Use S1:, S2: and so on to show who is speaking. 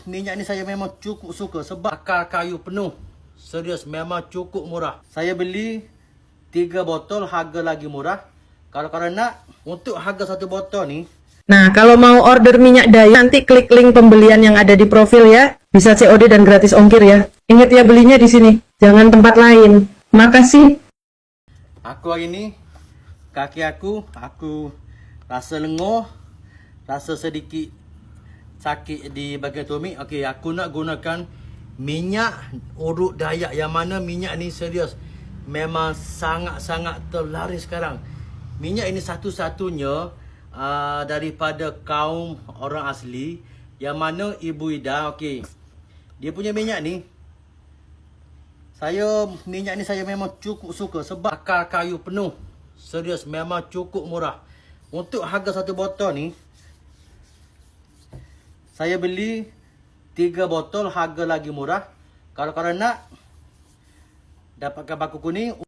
S1: Minyak ni saya memang cukup suka sebab akar kayu penuh. Serius, memang cukup murah. Saya beli 3 botol, harga lagi murah. Kalau korang nak, untuk harga 1 botol ni.
S2: Nah, kalau mau order minyak Daya, nanti klik link pembelian yang ada di profil ya. Bisa COD dan gratis ongkir ya. Ingat ya, belinya di sini, jangan tempat lain. Makasih.
S1: Aku hari ni, kaki aku rasa lenguh, rasa sedikit sakit di bahagian tumit. Okey, aku nak gunakan minyak urut Dayak, yang mana minyak ni serius memang sangat-sangat terlaris sekarang. Minyak ini satu-satunya daripada kaum orang asli, yang mana Ibu Ida, okey, dia punya minyak ni saya memang cukup suka sebab akar kayu penuh. Serius, memang cukup murah. Untuk harga 1 botol ni, saya beli 3 botol, harga lagi murah. Kalau korang nak dapatkan baku kuning.